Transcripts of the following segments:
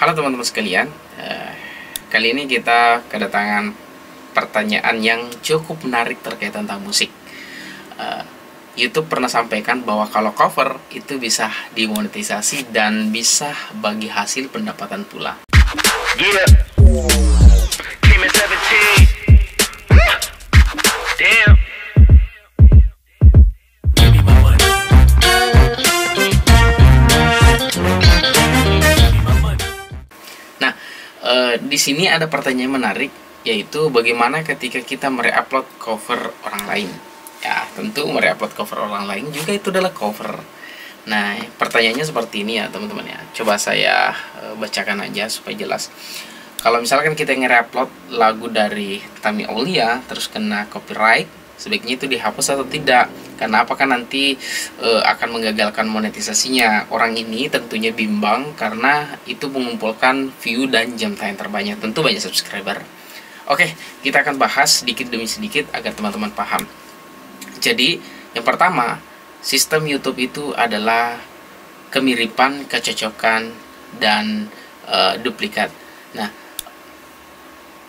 Halo teman-teman sekalian, kali ini kita kedatangan pertanyaan yang cukup menarik terkait tentang musik. YouTube pernah sampaikan bahwa kalau cover itu bisa dimonetisasi dan bisa bagi hasil pendapatan pula. Yeah. Came at 17. Damn. Nah, di sini ada pertanyaan menarik, yaitu bagaimana ketika kita mereupload cover orang lain. Ya, tentu mereupload cover orang lain juga itu adalah cover. Nah, pertanyaannya seperti ini ya teman-teman ya. Coba saya bacakan aja supaya jelas. Kalau misalkan kita nge-upload lagu dari Tami Aulia terus kena copyright, sebaiknya itu dihapus atau tidak? Karena apakah nanti akan menggagalkan monetisasinya? Orang ini tentunya bimbang karena itu mengumpulkan view dan jam tayang terbanyak, tentu banyak subscriber. Oke, kita akan bahas sedikit demi sedikit agar teman-teman paham. Jadi, yang pertama, sistem YouTube itu adalah kemiripan, kecocokan, dan duplikat. Nah,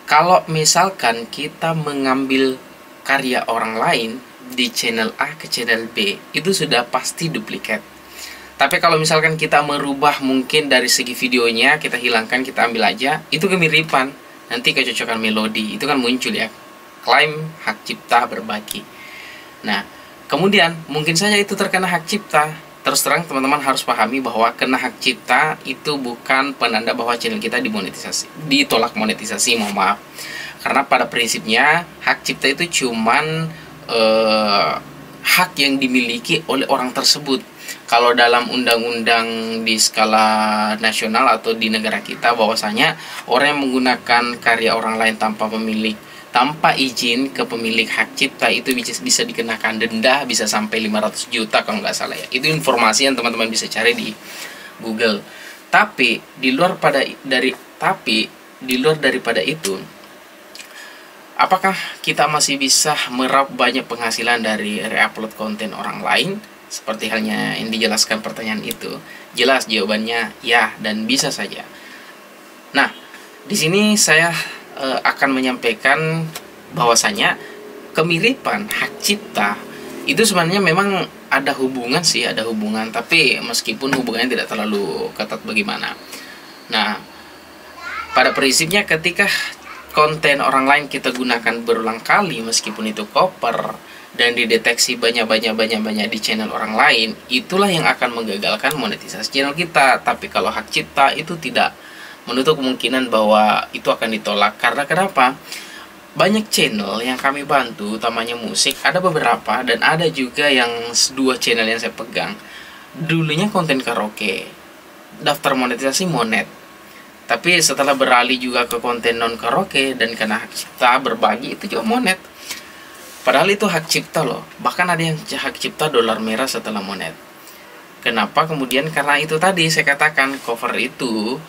kalau misalkan kita mengambil karya orang lain di channel A ke channel B, itu sudah pasti duplikat. Tapi kalau misalkan kita merubah mungkin dari segi videonya, kita hilangkan, kita ambil aja, itu kemiripan. Nanti kecocokan melodi, itu kan muncul ya. Klaim hak cipta berbagi. Nah, kemudian mungkin saja itu terkena hak cipta. Terus terang teman-teman harus pahami bahwa kena hak cipta itu bukan penanda bahwa channel kita ditolak monetisasi, mohon maaf. Karena pada prinsipnya hak cipta itu cuman hak yang dimiliki oleh orang tersebut. Kalau dalam undang-undang di skala nasional atau di negara kita, bahwasanya orang yang menggunakan karya orang lain tanpa izin ke pemilik hak cipta itu bisa dikenakan denda bisa sampai 500 juta kalau nggak salah ya. Itu informasi yang teman-teman bisa cari di Google. Tapi di luar daripada itu, apakah kita masih bisa meraup banyak penghasilan dari reupload konten orang lain? Seperti halnya yang dijelaskan pertanyaan itu. Jelas jawabannya ya dan bisa saja. Nah, di sini saya akan menyampaikan bahwasanya kemiripan hak cipta itu sebenarnya memang ada hubungan, tapi meskipun hubungannya tidak terlalu ketat bagaimana. Nah, pada prinsipnya ketika konten orang lain kita gunakan berulang kali meskipun itu cover dan dideteksi banyak di channel orang lain, itulah yang akan menggagalkan monetisasi channel kita. Tapi kalau hak cipta itu tidak menutup kemungkinan bahwa itu akan ditolak. Karena kenapa? Banyak channel yang kami bantu, utamanya musik, ada beberapa dan ada juga yang 2 channel yang saya pegang. Dulunya konten karaoke, daftar monetisasi monet. Tapi setelah beralih juga ke konten non karaoke dan karena hak cipta berbagi itu juga monet. Padahal itu hak cipta loh. Bahkan ada yang hak cipta dolar merah setelah monet. Kenapa? Kemudian karena itu tadi saya katakan cover itu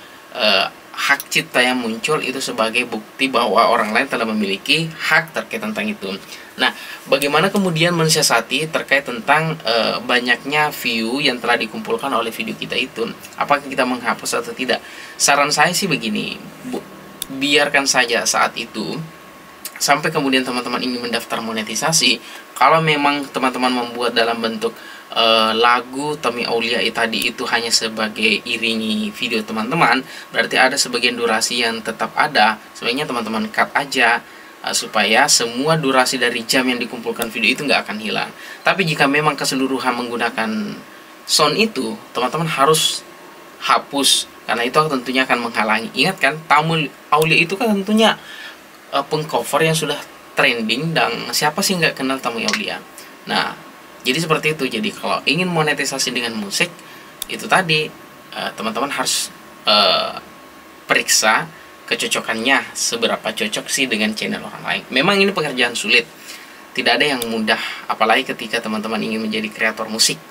hak cipta yang muncul itu sebagai bukti bahwa orang lain telah memiliki hak terkait tentang itu. Nah, bagaimana kemudian mensiasati terkait tentang banyaknya view yang telah dikumpulkan oleh video kita itu? Apakah kita menghapus atau tidak? Saran saya sih begini, biarkan saja saat itu sampai kemudian teman-teman ingin mendaftar monetisasi. Kalau memang teman-teman membuat dalam bentuk lagu Tami Aulia tadi itu hanya sebagai iringi video teman-teman, berarti ada sebagian durasi yang tetap ada. Sebaiknya teman-teman cut aja supaya semua durasi dari jam yang dikumpulkan video itu nggak akan hilang. Tapi jika memang keseluruhan menggunakan sound itu, teman-teman harus hapus karena itu tentunya akan menghalangi. Ingat kan, Tami Aulia itu kan tentunya pengcover yang sudah trending, dan siapa sih nggak kenal Tami Aulia. Nah, jadi seperti itu. Jadi kalau ingin monetisasi dengan musik, itu tadi teman-teman harus periksa kecocokannya, seberapa cocok sih dengan channel orang lain. Memang ini pekerjaan sulit, tidak ada yang mudah, apalagi ketika teman-teman ingin menjadi kreator musik.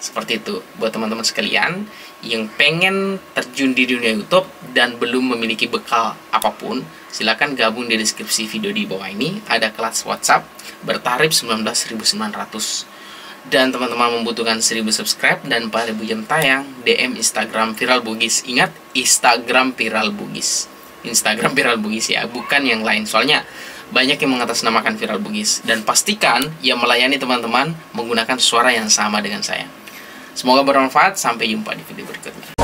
Seperti itu. Buat teman-teman sekalian yang pengen terjun di dunia YouTube dan belum memiliki bekal apapun, silakan gabung di deskripsi video di bawah ini. Ada kelas WhatsApp bertarif 19.900. dan teman-teman membutuhkan 1000 subscribe dan 4000 jam tayang, DM Instagram Viral Bugis. Ingat, Instagram Viral Bugis. Instagram Viral Bugis ya, bukan yang lain. Soalnya banyak yang mengatasnamakan Viral Bugis. Dan pastikan ia melayani teman-teman menggunakan suara yang sama dengan saya. Semoga bermanfaat. Sampai jumpa di video berikutnya.